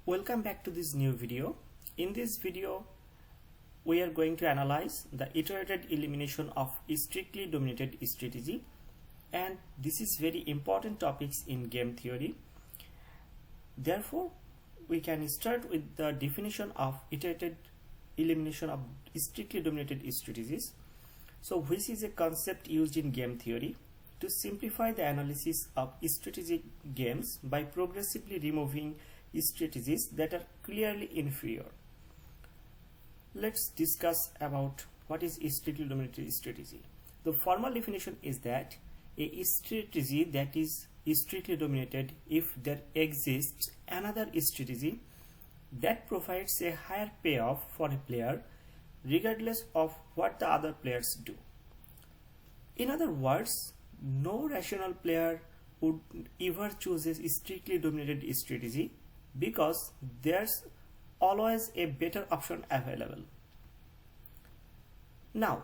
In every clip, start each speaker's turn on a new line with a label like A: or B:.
A: Welcome back to this new video. In this video, we are going to analyze the iterated elimination of strictly dominated strategy, and this is very important topics in game theory. Therefore, we can start with the definition of iterated elimination of strictly dominated strategies. So, which is a concept used in game theory to simplify the analysis of strategic games by progressively removing strategies that are clearly inferior. Let's discuss about what is strictly dominated strategy. The formal definition is that a strategy that is strictly dominated if there exists another strategy that provides a higher payoff for a player regardless of what the other players do. In other words, no rational player would ever choose a strictly dominated strategy because there's always a better option available. Now,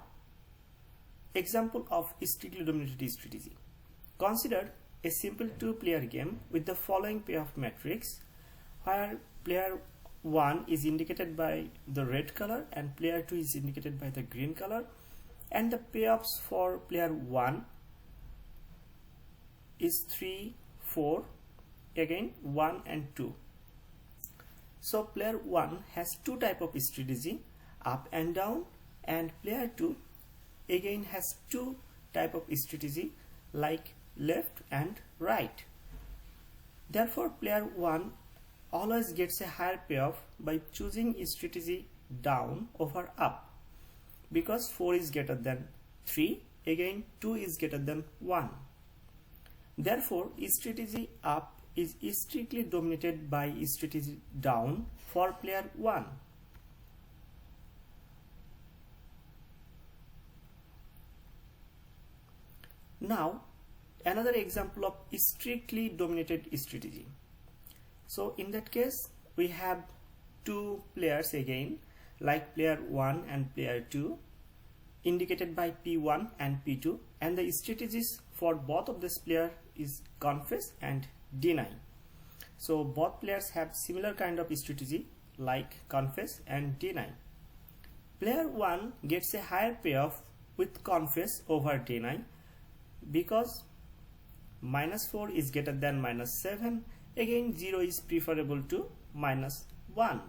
A: example of strictly dominated strategy. Consider a simple two-player game with the following payoff matrix, where player 1 is indicated by the red color and player 2 is indicated by the green color, and the payoffs for player 1 is 3, 4, again 1 and 2. So player 1 has two type of strategy, up and down, and player 2 again has two type of strategy like left and right. Therefore player 1 always gets a higher payoff by choosing strategy down over up, because 4 is greater than 3, again 2 is greater than 1. Therefore strategy up is strictly dominated by strategy down for player 1. Now another example of strictly dominated strategy. So in that case we have two players again, like player 1 and player 2, indicated by P1 and P2, and the strategies for both of this player is confess and deny. So both players have similar kind of strategy like confess and deny. Player 1 gets a higher payoff with confess over deny because -4 is greater than -7, again 0 is preferable to -1.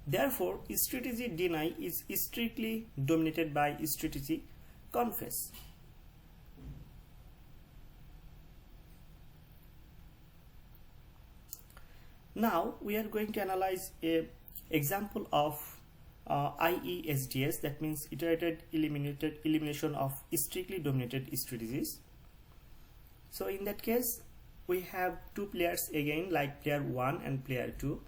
A: Therefore strategy deny is strictly dominated by strategy confess. Now we are going to analyze a example of IESDS, that means iterated elimination of strictly dominated strategies. So in that case we have two players again, like player 1 and player 2,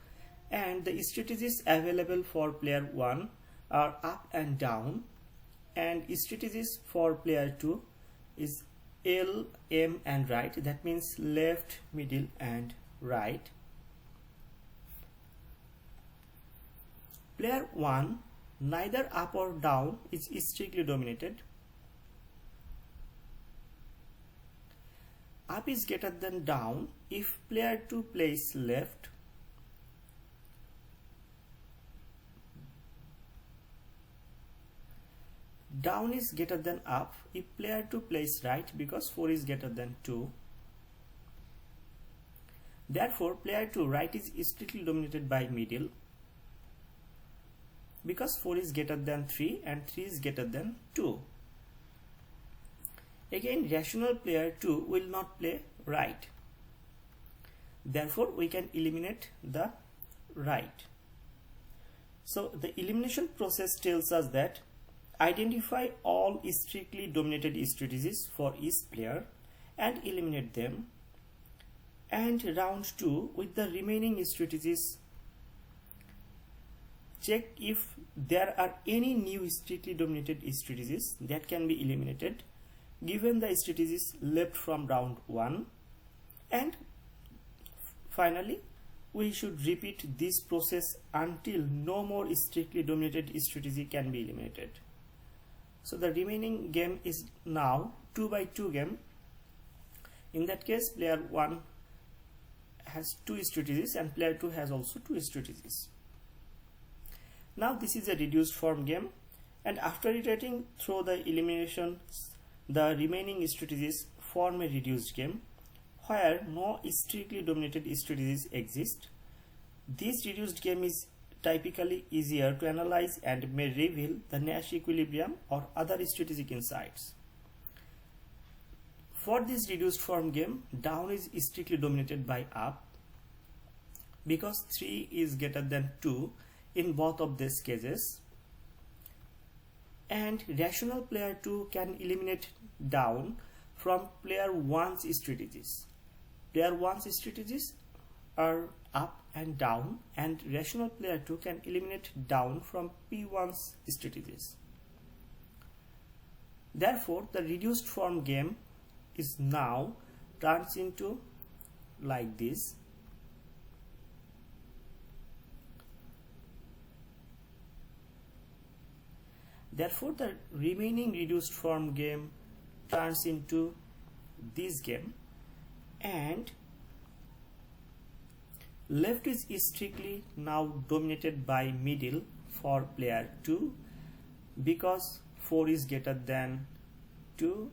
A: and the strategies available for player 1 are up and down, and strategies for player 2 is L, M and right, that means left, middle and right. Player 1 neither up or down is strictly dominated. Up is greater than down if player 2 plays left. Down is greater than up if player 2 plays right, because 4 is greater than 2. Therefore player 2 right is strictly dominated by middle, because 4 is greater than 3 and 3 is greater than 2. Again rational player 2 will not play right. Therefore we can eliminate the right. So the elimination process tells us that identify all strictly dominated strategies for each player and eliminate them, and round 2 with the remaining strategies check if there are any new strictly dominated strategies that can be eliminated given the strategies left from round 1, and finally we should repeat this process until no more strictly dominated strategy can be eliminated. So the remaining game is now 2 by 2 game. In that case player 1 has 2 strategies and player 2 has also 2 strategies. Now this is a reduced form game, and after iterating through the elimination, the remaining strategies form a reduced game where no strictly dominated strategies exist. This reduced game is typically easier to analyze and may reveal the Nash equilibrium or other strategic insights. For this reduced form game, down is strictly dominated by up because 3 is greater than 2 in both of these cases, and rational player 2 can eliminate down from player 1's strategies. Player 1's strategies are up and down, and rational player 2 can eliminate down from P1's strategies. Therefore, the reduced form game is now turns into like this. Therefore, the remaining reduced form game turns into this game, and left is strictly now dominated by middle for player 2 because 4 is greater than 2.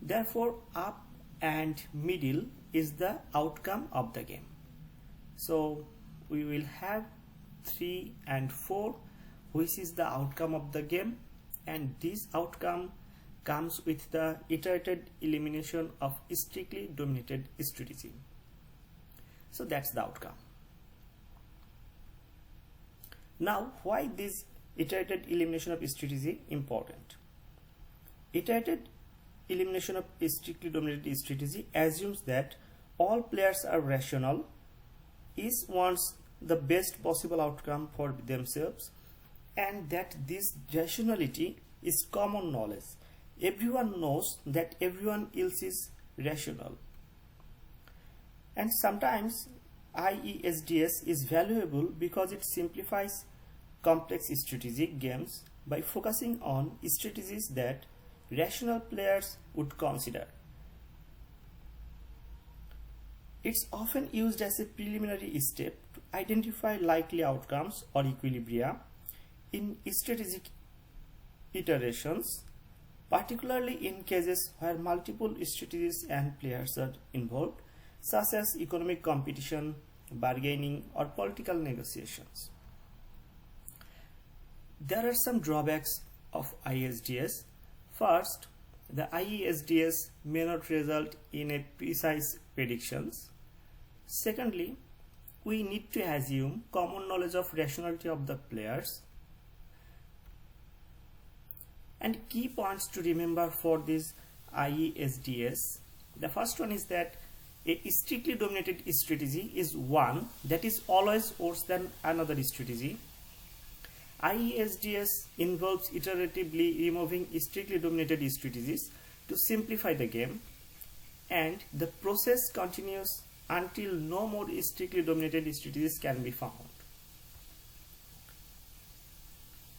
A: Therefore, up and middle is the outcome of the game. So we will have 3 and 4, which is the outcome of the game, and this outcome comes with the iterated elimination of strictly dominated strategy. So that's the outcome. Now, why this iterated elimination of strategy important? Iterated elimination of strictly dominated strategy assumes that all players are rational, each wants the best possible outcome for themselves, and that this rationality is common knowledge. Everyone knows that everyone else is rational. And sometimes IESDS is valuable because it simplifies complex strategic games by focusing on strategies that rational players would consider. It's often used as a preliminary step to identify likely outcomes or equilibria in strategic iterations, particularly in cases where multiple strategies and players are involved, such as economic competition, bargaining, or political negotiations. There are some drawbacks of IESDS. First, the IESDS may not result in a precise predictions. Secondly, we need to assume common knowledge of rationality of the players. And key points to remember for this IESDS. The first one is that a strictly dominated strategy is one that is always worse than another strategy. IESDS involves iteratively removing strictly dominated strategies to simplify the game, and the process continues until no more strictly dominated strategies can be found.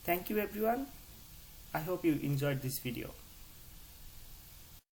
A: Thank you everyone. I hope you enjoyed this video.